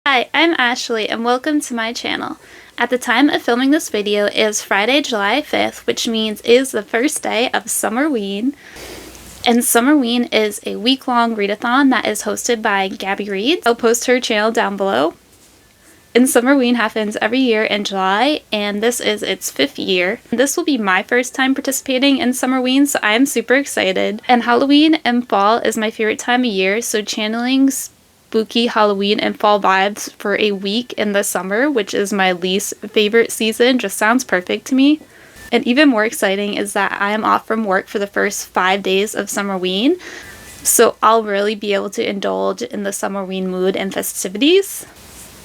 Hi, I'm Ashley and welcome to my channel. At the time of filming this video is Friday, July 5th, which means it is the first day of Summerween. And Summerween is a week-long readathon that is hosted by Gabby Reads. I'll post her channel down below. And Summerween happens every year in July, and this is its 5th year. This will be my first time participating in Summerween, so I am super excited. And Halloween and fall is my favorite time of year, so channeling spooky Halloween and fall vibes for a week in the summer, which is my least favorite season, just sounds perfect to me. And even more exciting is that I am off from work for the first 5 days of Summerween, so I'll really be able to indulge in the Summerween mood and festivities.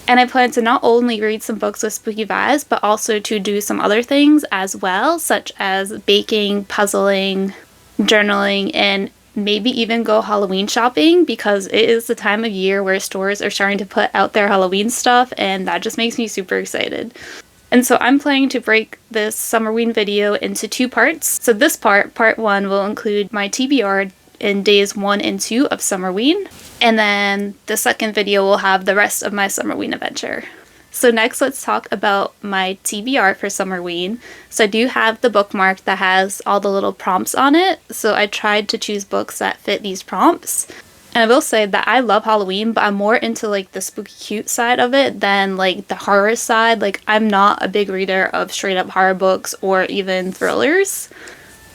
And I plan to not only read some books with spooky vibes, but also to do some other things as well, such as baking, puzzling, journaling, and maybe even go Halloween shopping, because it is the time of year where stores are starting to put out their Halloween stuff, and that just makes me super excited. And so I'm planning to break this Summerween video into 2 parts. So this part 1, will include my TBR in days 1 and 2 of Summerween, and then the second video will have the rest of my Summerween adventure. So next, let's talk about my TBR for Summerween. So I do have the bookmark that has all the little prompts on it, so I tried to choose books that fit these prompts. And I will say that I love Halloween, but I'm more into like the spooky cute side of it than like the horror side. Like, I'm not a big reader of straight up horror books or even thrillers.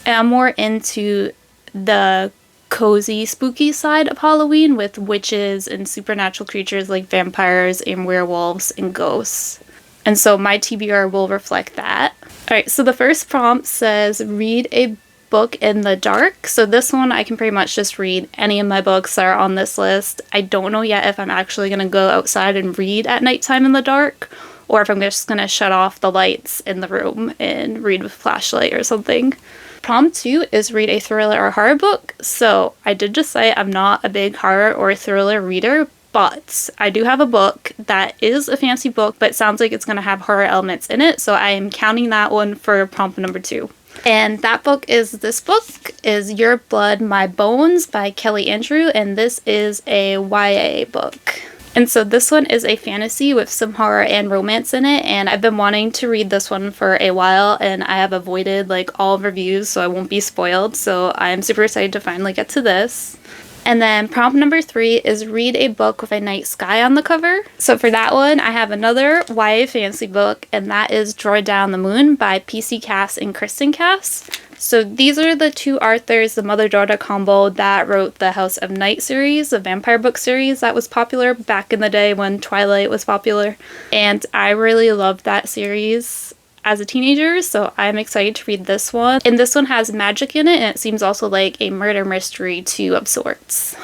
And I'm more into the cozy, spooky side of Halloween with witches and supernatural creatures like vampires and werewolves and ghosts. And so my TBR will reflect that. Alright, so the first prompt says read a book in the dark. So this one I can pretty much just read any of my books that are on this list. I don't know yet if I'm actually going to go outside and read at nighttime in the dark, or if I'm just going to shut off the lights in the room and read with a flashlight or something. Prompt 2 is read a thriller or horror book. So I did just say I'm not a big horror or thriller reader, but I do have a book that is a fancy book, but sounds like it's going to have horror elements in it, so I am counting that one for prompt number 2. And that book is this book, is Your Blood, My Bones by Kelly Andrew, and this is a YA book. And so this one is a fantasy with some horror and romance in it, and I've been wanting to read this one for a while, and I have avoided like all reviews so I won't be spoiled, so I'm super excited to finally get to this. And then prompt number 3 is read a book with a night sky on the cover. So for that one, I have another YA fantasy book, and that is Droid Down the Moon by PC Cass and Kristen Cass. So these are the 2 authors, the mother-daughter combo, that wrote the House of Night series, the vampire book series that was popular back in the day when Twilight was popular. And I really loved that series as a teenager, so I'm excited to read this one. And this one has magic in it, and it seems also like a murder mystery too of sorts.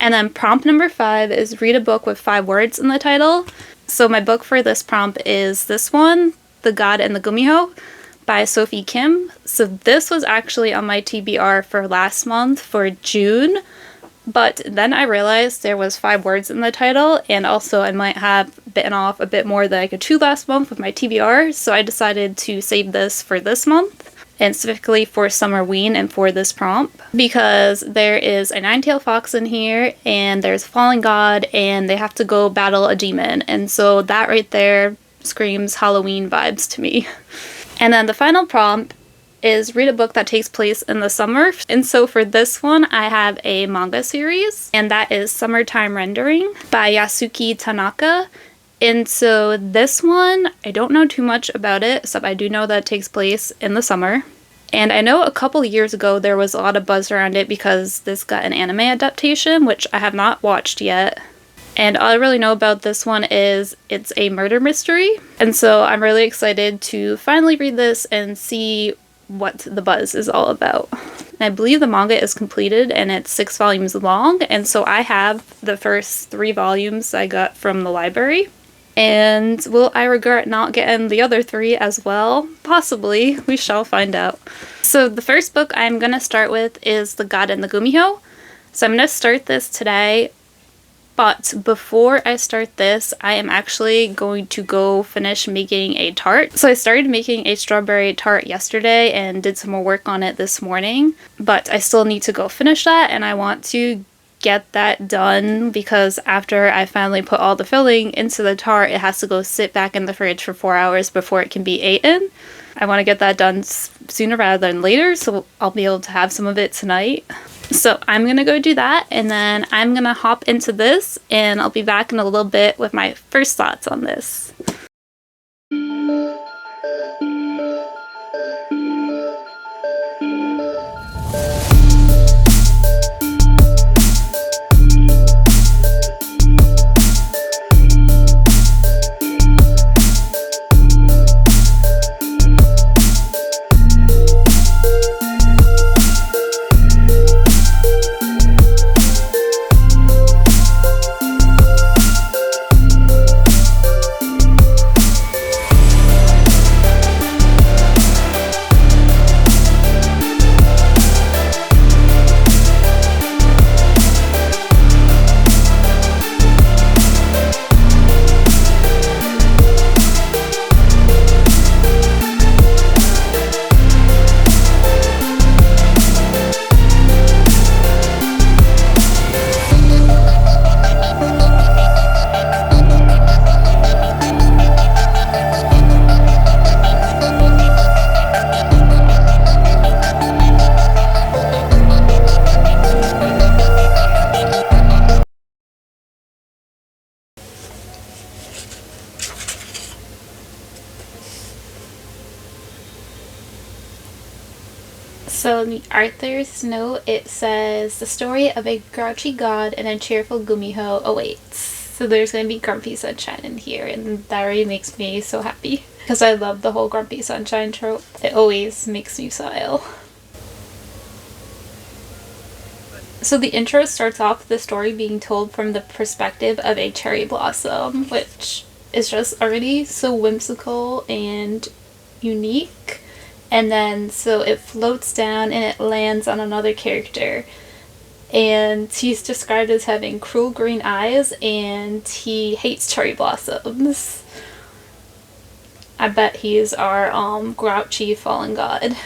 And then prompt number 5 is read a book with 5 words in the title. So my book for this prompt is this one, The God and the Gumiho by Sophie Kim. So this was actually on my TBR for last month for June, but then I realized there was 5 words in the title, and also I might have bitten off a bit more than I could chew last month with my TBR, so I decided to save this for this month, and specifically for Summerween and for this prompt, because there is a 9-tailed fox in here, and there's a fallen god, and they have to go battle a demon, and so that right there screams Halloween vibes to me. And then the final prompt is read a book that takes place in the summer. And so for this one, I have a manga series, and that is Summertime Rendering by Yasuki Tanaka. And so this one, I don't know too much about it, except I do know that it takes place in the summer. And I know a couple years ago there was a lot of buzz around it because this got an anime adaptation, which I have not watched yet. And all I really know about this one is it's a murder mystery. And so I'm really excited to finally read this and see what the buzz is all about. And I believe the manga is completed and it's 6 volumes long, and so I have the first 3 volumes I got from the library. And will I regret not getting the other 3 as well? Possibly. We shall find out. So the first book I'm going to start with is The God and the Gumiho. So I'm going to start this today. But before I start this, I am actually going to go finish making a tart. So I started making a strawberry tart yesterday and did some more work on it this morning. But I still need to go finish that, and I want to get that done because after I finally put all the filling into the tart, it has to go sit back in the fridge for 4 hours before it can be eaten. I want to get that done sooner rather than later, so I'll be able to have some of it tonight. So I'm going to go do that, and then I'm going to hop into this, and I'll be back in a little bit with my first thoughts on this. So in the author's note, it says, the story of a grouchy god and a cheerful Gumiho awaits. So there's going to be grumpy sunshine in here, and that already makes me so happy. Because I love the whole grumpy sunshine trope. It always makes me smile. So the intro starts off with the story being told from the perspective of a cherry blossom, which is just already so whimsical and unique. And then so it floats down and it lands on another character, and he's described as having cruel green eyes and he hates cherry blossoms. I bet he's our grouchy fallen god.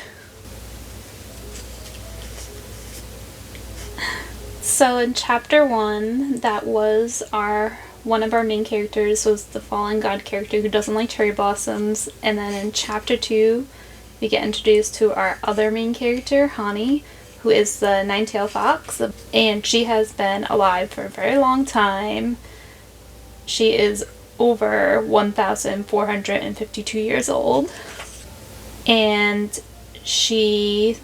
So in chapter 1, that was one of our main characters was the fallen god character who doesn't like cherry blossoms, and then in chapter 2 we get introduced to our other main character, Hani, who is the nine-tailed fox, and she has been alive for a very long time. She is over 1,452 years old, and she,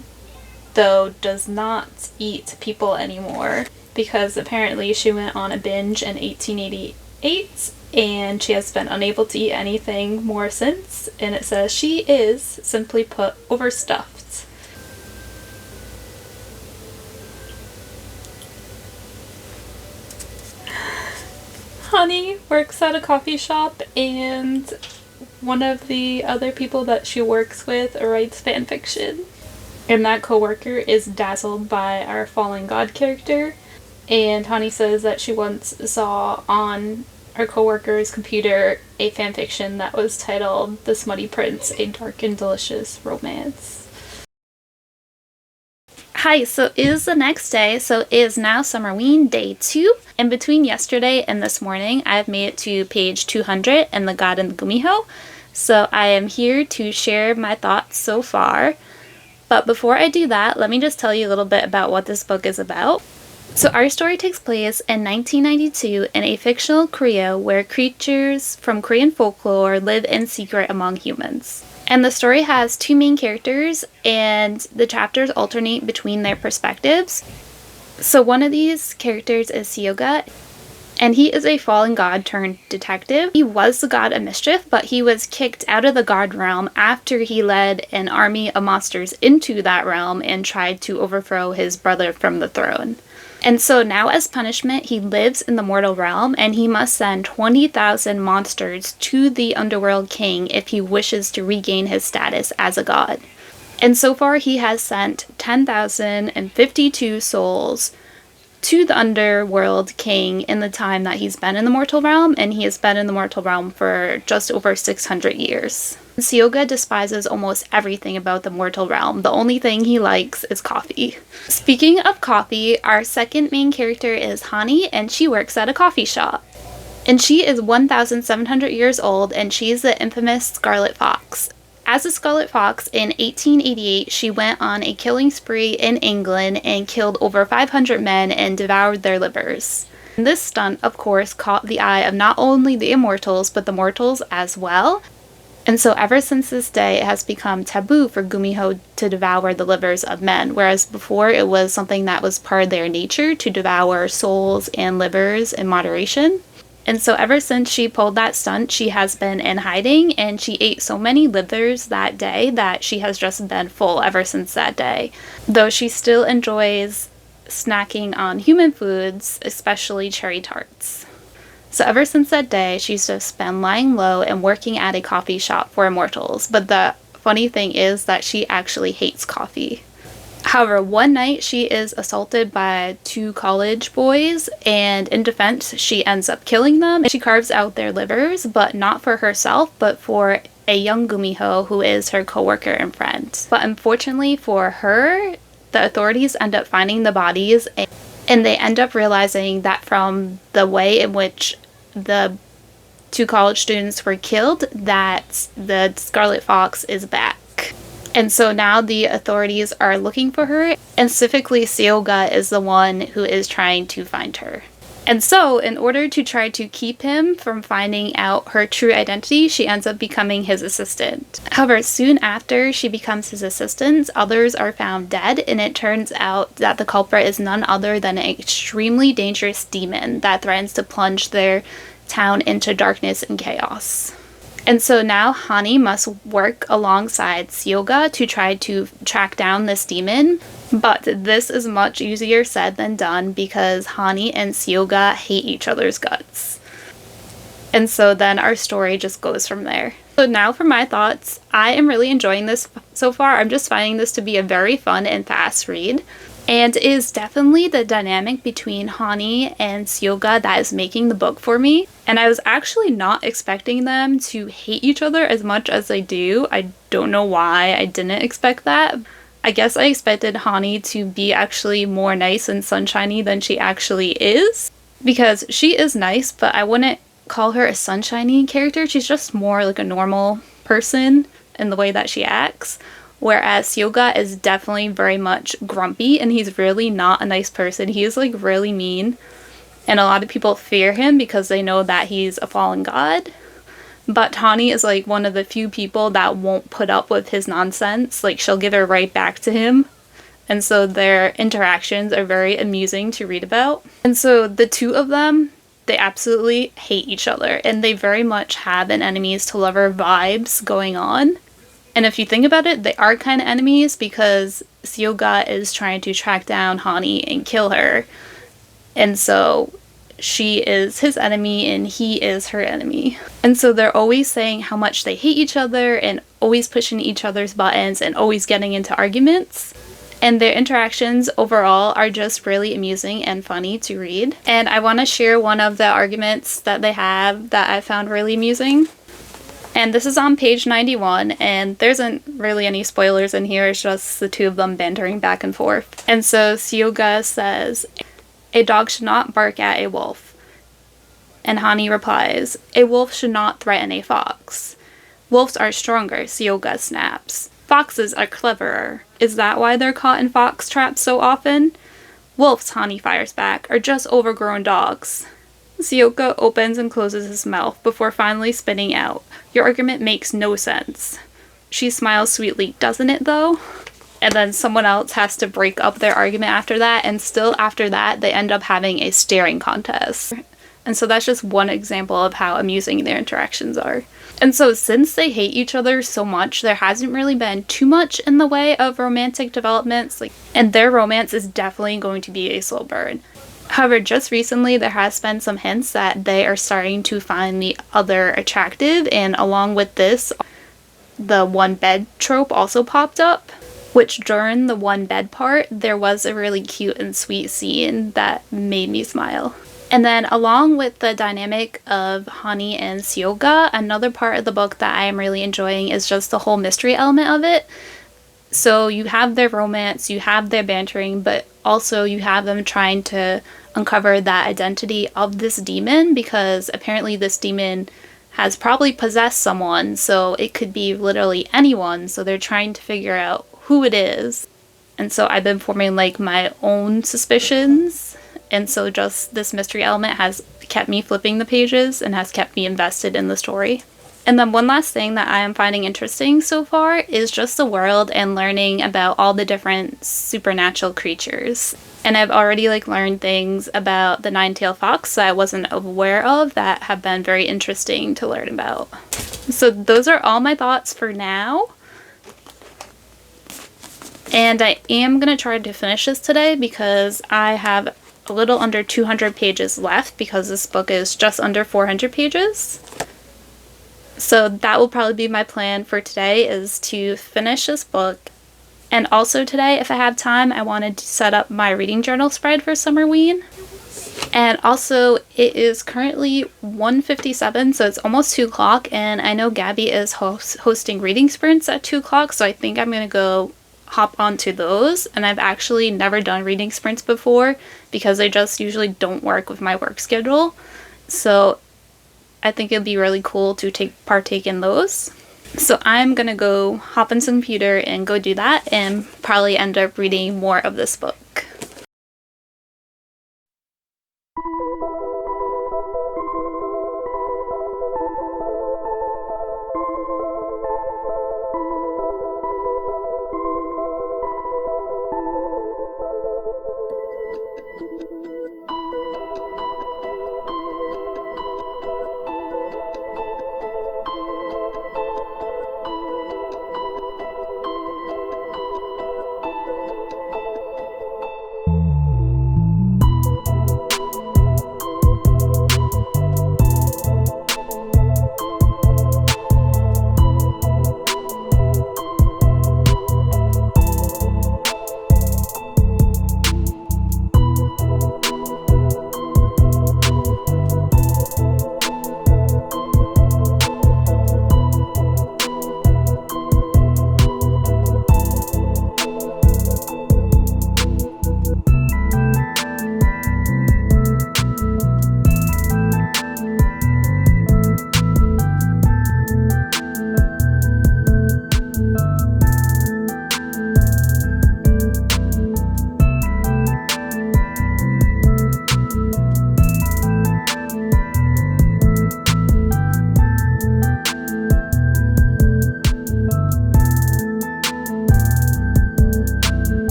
though, does not eat people anymore because apparently she went on a binge in 1888 and she has been unable to eat anything more since, and it says she is, simply put, overstuffed. Honey works at a coffee shop, and one of the other people that she works with writes fanfiction. And that coworker is dazzled by our fallen god character, and Honey says that she once saw on our coworker's computer a fanfiction that was titled The Smutty Prince, A Dark and Delicious Romance. Hi, so it is the next day, so it is now Summerween Day 2, and between yesterday and this morning I've made it to page 200 in The God and the Gumiho, so I am here to share my thoughts so far. But before I do that, let me just tell you a little bit about what this book is about. So our story takes place in 1992 in a fictional Korea where creatures from Korean folklore live in secret among humans. And the story has 2 main characters, and the chapters alternate between their perspectives. So one of these characters is Seoga, And he is a fallen god turned detective. He was the god of mischief, but he was kicked out of the god realm after he led an army of monsters into that realm and tried to overthrow his brother from the throne. And so now as punishment, he lives in the mortal realm and he must send 20,000 monsters to the underworld king if he wishes to regain his status as a god. And so far he has sent 10,052 souls to the underworld king in the time that he's been in the mortal realm, and he has been in the mortal realm for just over 600 years. Syoga despises almost everything about the mortal realm. The only thing he likes is coffee. Speaking of coffee, our second main character is Hani, and she works at a coffee shop. And she is 1,700 years old, and she's the infamous Scarlet Fox. As a Scarlet Fox, in 1888, she went on a killing spree in England and killed over 500 men and devoured their livers. And this stunt, of course, caught the eye of not only the immortals, but the mortals as well. And so ever since this day, it has become taboo for Gumiho to devour the livers of men, whereas before it was something that was part of their nature to devour souls and livers in moderation. And so ever since she pulled that stunt, she has been in hiding, and she ate so many livers that day that she has just been full ever since that day. Though she still enjoys snacking on human foods, especially cherry tarts. So ever since that day, she's just been lying low and working at a coffee shop for immortals. But the funny thing is that she actually hates coffee. However, one night she is assaulted by 2 college boys, and in defense, she ends up killing them. She carves out their livers, but not for herself, but for a young Gumiho who is her coworker and friend. But unfortunately for her, the authorities end up finding the bodies, and they end up realizing that from the way in which the 2 college students were killed, that the Scarlet Fox is back. And so now the authorities are looking for her, and specifically Syoga is the one who is trying to find her. And so in order to try to keep him from finding out her true identity, she ends up becoming his assistant. However, soon after she becomes his assistant, others are found dead, and it turns out that the culprit is none other than an extremely dangerous demon that threatens to plunge their town into darkness and chaos. And so now Hani must work alongside Syoga to try to track down this demon, but this is much easier said than done because Hani and Syoga hate each other's guts. And so then our story just goes from there. So now for my thoughts, I am really enjoying this so far. I'm just finding this to be a very fun and fast read. And it is definitely the dynamic between Hani and Syoga that is making the book for me. And I was actually not expecting them to hate each other as much as they do. I don't know why I didn't expect that. I guess I expected Hani to be actually more nice and sunshiny than she actually is. Because she is nice, but I wouldn't call her a sunshiny character. She's just more like a normal person in the way that she acts. Whereas Syoga is definitely very much grumpy, and he's really not a nice person. He is like really mean, and a lot of people fear him because they know that he's a fallen god. But Hani is like one of the few people that won't put up with his nonsense. Like, she'll give it right back to him. And so their interactions are very amusing to read about. And so the two of them, they absolutely hate each other, and they very much have an enemies to lover vibes going on. And if you think about it, they are kind of enemies because Syoga is trying to track down Hani and kill her. And so she is his enemy and he is her enemy. And so they're always saying how much they hate each other and always pushing each other's buttons and always getting into arguments. And their interactions overall are just really amusing and funny to read. And I want to share one of the arguments that they have that I found really amusing. And this is on page 91, and there isn't really any spoilers in here, it's just the two of them bantering back and forth. And so Syoga says, "A dog should not bark at a wolf." And Hani replies, "A wolf should not threaten a fox." "Wolves are stronger," Syoga snaps. "Foxes are cleverer. Is that why they're caught in fox traps so often?" "Wolves," Hani fires back, "are just overgrown dogs." Syoga opens and closes his mouth before finally spitting out, "Your argument makes no sense." She smiles sweetly. "Doesn't it though?" And then someone else has to break up their argument after that, and still after that they end up having a staring contest. And so that's just one example of how amusing their interactions are. And so since they hate each other so much, there hasn't really been too much in the way of romantic developments, and their romance is definitely going to be a slow burn. However, just recently there has been some hints that they are starting to find the other attractive, and along with this, the one bed trope also popped up, which during the one bed part, there was a really cute and sweet scene that made me smile. And then along with the dynamic of Hani and Syoga, another part of the book that I am really enjoying is just the whole mystery element of it. So you have their romance, you have their bantering, but also you have them trying to uncover that identity of this demon, because apparently this demon has probably possessed someone, so it could be literally anyone, so they're trying to figure out who it is. And so I've been forming like my own suspicions, and so just this mystery element has kept me flipping the pages and has kept me invested in the story. And then one last thing that I am finding interesting so far is just the world and learning about all the different supernatural creatures. And I've already learned things about the nine-tailed fox that I wasn't aware of that have been very interesting to learn about. So those are all my thoughts for now. And I am going to try to finish this today because I have a little under 200 pages left because this book is just under 400 pages. So that will probably be my plan for today, is to finish this book. And also today, if I have time, I wanted to set up my reading journal spread for Summerween. And also, it is currently 1:57, so it's almost 2 o'clock, and I know Gabby is hosting reading sprints at 2 o'clock, so I think I'm going to go hop onto those. And I've actually never done reading sprints before because they just usually don't work with my work schedule. So I think it'd be really cool to partake in those. So I'm gonna go hop on the computer and go do that, and probably end up reading more of this book.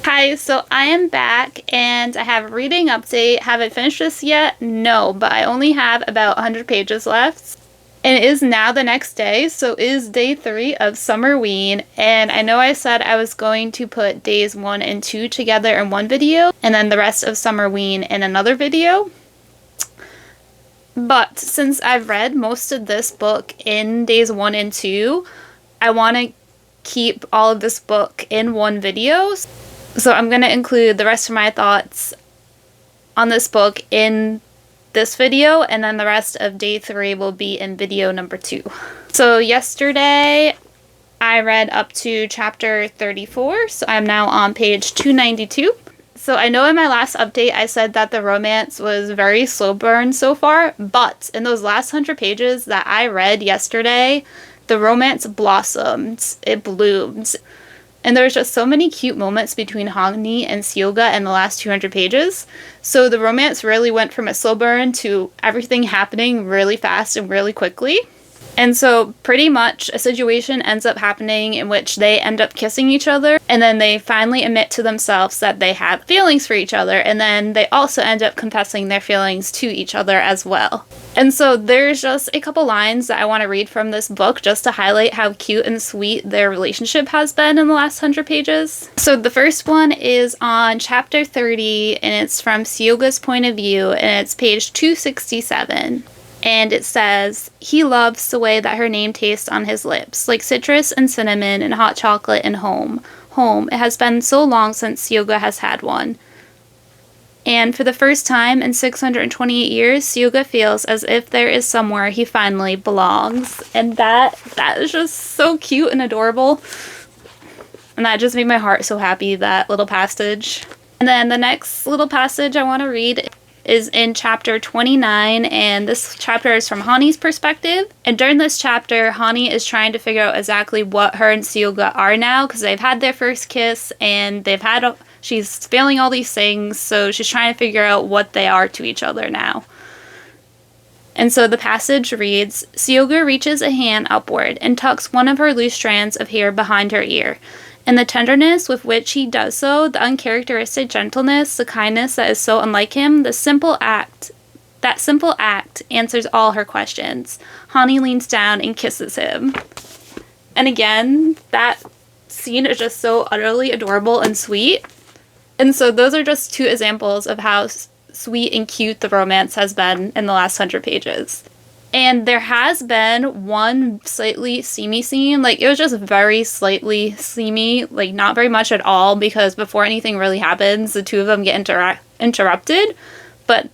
Hi, so I am back and I have a reading update. Have I finished this yet? No, but I only have about 100 pages left. And it is now the next day, so it is day 3 of Summerween, and I know I said I was going to put days 1 and 2 together in one video, and then the rest of Summerween in another video. But since I've read most of this book in days 1 and 2, I want to keep all of this book in one video. So I'm going to include the rest of my thoughts on this book in this video, and then the rest of day 3 will be in video number 2. So yesterday I read up to chapter 34, so I'm now on page 292. So I know in my last update I said that the romance was very slow burn so far, but in those last 100 pages that I read yesterday, the romance blossomed, it bloomed. And there's just so many cute moments between Hani and Syoga in the last 200 pages. So the romance really went from a slow burn to everything happening really fast and really quickly. And so pretty much a situation ends up happening in which they end up kissing each other, and then they finally admit to themselves that they have feelings for each other, and then they also end up confessing their feelings to each other as well. And so there's just a couple lines that I want to read from this book just to highlight how cute and sweet their relationship has been in the last 100 pages. So the first one is on chapter 30, and it's from Syoga's point of view, and it's page 267. And it says, "He loves the way that her name tastes on his lips, like citrus and cinnamon and hot chocolate and home. Home. It has been so long since Syoga has had one. And for the first time in 628 years, Syoga feels as if there is somewhere he finally belongs." And that is just so cute and adorable. And that just made my heart so happy, that little passage. And then the next little passage I want to read is in chapter 29, and this chapter is from Hani's perspective. And during this chapter, Hani is trying to figure out exactly what her and Syoga are now, because they've had their first kiss, and she's failing all these things, so she's trying to figure out what they are to each other now. And so the passage reads, "Syoga reaches a hand upward and tucks one of her loose strands of hair behind her ear. And the tenderness with which he does so, the uncharacteristic gentleness, the kindness that is so unlike him, that simple act answers all her questions. Hani leans down and kisses him." And again, that scene is just so utterly adorable and sweet. And so those are just two examples of how sweet and cute the romance has been in the last 100 pages. And there has been one slightly steamy scene. Like, it was just very slightly steamy, like not very much at all, because before anything really happens, the two of them get interrupted. But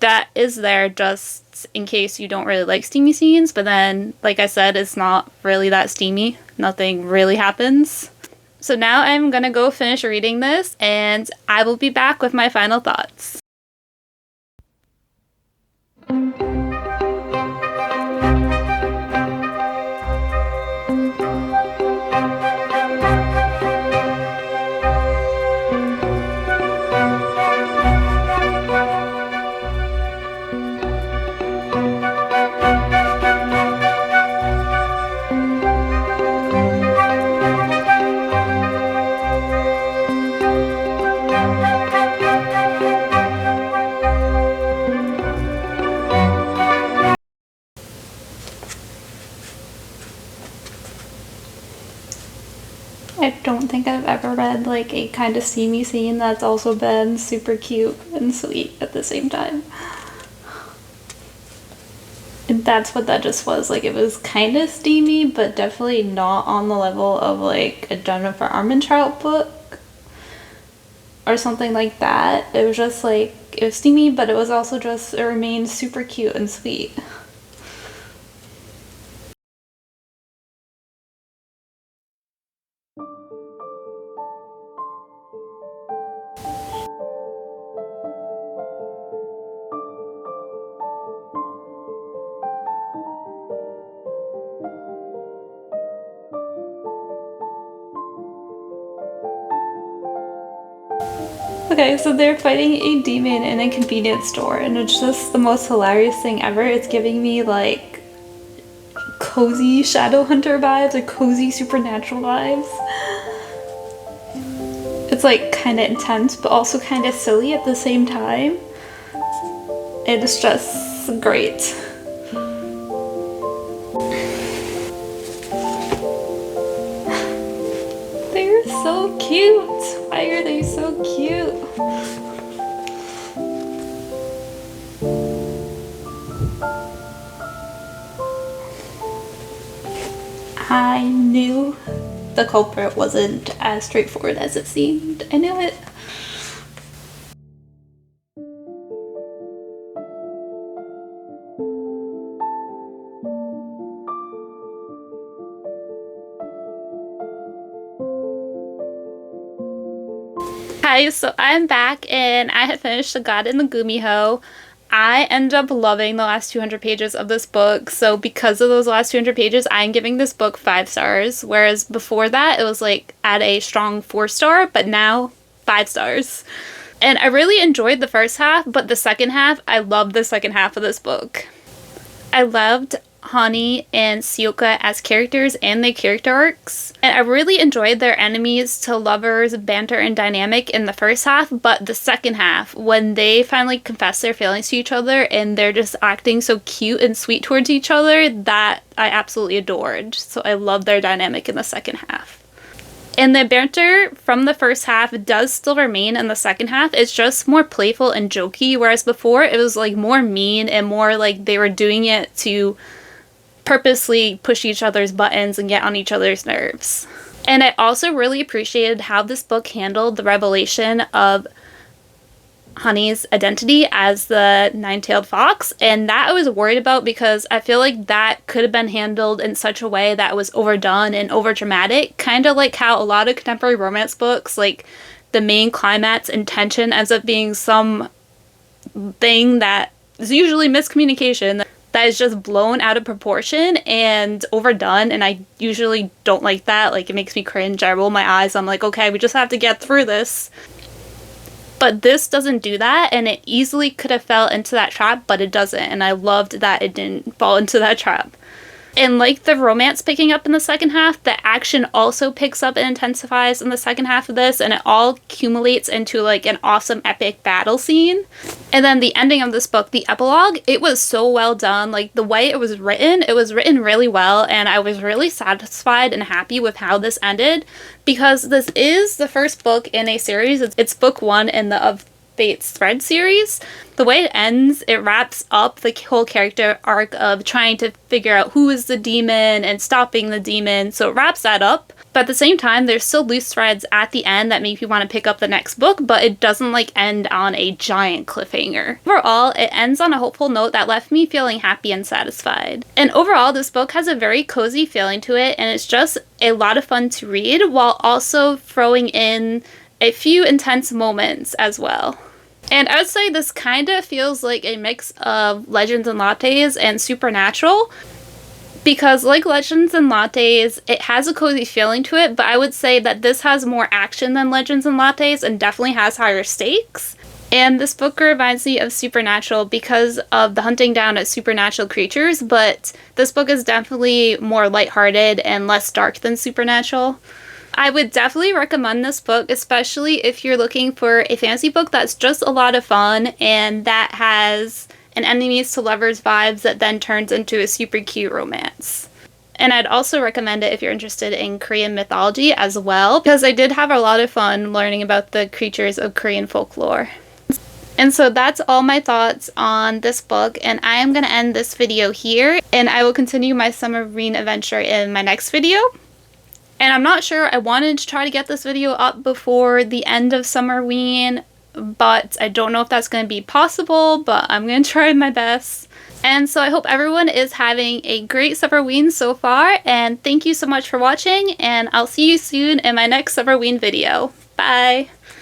that is there just in case you don't really like steamy scenes. But then, like I said, it's not really that steamy. Nothing really happens. So now I'm gonna go finish reading this, and I will be back with my final thoughts. I don't think I've ever read like a kind of steamy scene that's also been super cute and sweet at the same time. And that's what that just was. Like, it was kind of steamy, but definitely not on the level of like a Jennifer Armentrout book or something like that. It was just like, it was steamy, but it was also just, it remained super cute and sweet. Okay, so they're fighting a demon in a convenience store, and it's just the most hilarious thing ever. It's giving me like cozy Shadowhunter vibes, like cozy supernatural vibes. It's like kind of intense, but also kind of silly at the same time. It's just great. They're so cute. Why are they so cute? I knew the culprit wasn't as straightforward as it seemed. I knew it. Hi, so I'm back and I had finished The God in the Gumiho. I ended up loving the last 200 pages of this book, so because of those last 200 pages, I'm giving this book 5 stars, whereas before that, it was like at a strong 4-star, but now 5 stars. And I really enjoyed the first half, but the second half, I loved the second half of this book. I loved Hani and Syoka as characters and their character arcs. And I really enjoyed their enemies to lovers banter and dynamic in the first half, but the second half, when they finally confess their feelings to each other and they're just acting so cute and sweet towards each other, that I absolutely adored. So I love their dynamic in the second half. And the banter from the first half does still remain in the second half. It's just more playful and jokey, whereas before it was like more mean and more like they were doing it to purposely push each other's buttons and get on each other's nerves. And I also really appreciated how this book handled the revelation of Honey's identity as the nine-tailed fox, and that I was worried about because I feel like that could have been handled in such a way that was overdone and overdramatic, kind of like how a lot of contemporary romance books, like the main climax and tension ends up being some thing that is usually miscommunication that is just blown out of proportion and overdone, and I usually don't like that. Like, it makes me cringe. I roll my eyes. I'm like, okay, we just have to get through this. But this doesn't do that, and it easily could have fell into that trap, but it doesn't, and I loved that it didn't fall into that trap. And like the romance picking up in the second half, the action also picks up and intensifies in the second half of this, and it all accumulates into like an awesome epic battle scene. And then the ending of this book, the epilogue, it was so well done. Like the way it was written really well, and I was really satisfied and happy with how this ended, because this is the first book in a series. It's book 1 in the Of Fate's Thread series. The way it ends, it wraps up the whole character arc of trying to figure out who is the demon and stopping the demon, so it wraps that up. But at the same time, there's still loose threads at the end that make you want to pick up the next book, but it doesn't like end on a giant cliffhanger. Overall, it ends on a hopeful note that left me feeling happy and satisfied. And overall, this book has a very cozy feeling to it, and it's just a lot of fun to read while also throwing in a few intense moments as well. And I would say this kind of feels like a mix of Legends and Lattes and Supernatural, because like Legends and Lattes, it has a cozy feeling to it, but I would say that this has more action than Legends and Lattes and definitely has higher stakes. And this book reminds me of Supernatural because of the hunting down of supernatural creatures, but this book is definitely more lighthearted and less dark than Supernatural. I would definitely recommend this book, especially if you're looking for a fantasy book that's just a lot of fun and that has an enemies to lovers vibes that then turns into a super cute romance. And I'd also recommend it if you're interested in Korean mythology as well, because I did have a lot of fun learning about the creatures of Korean folklore. And so that's all my thoughts on this book, and I am going to end this video here, and I will continue my Summerween adventure in my next video. And I'm not sure, I wanted to try to get this video up before the end of Summerween, but I don't know if that's going to be possible, but I'm going to try my best. And so I hope everyone is having a great Summerween so far, and thank you so much for watching, and I'll see you soon in my next Summerween video. Bye!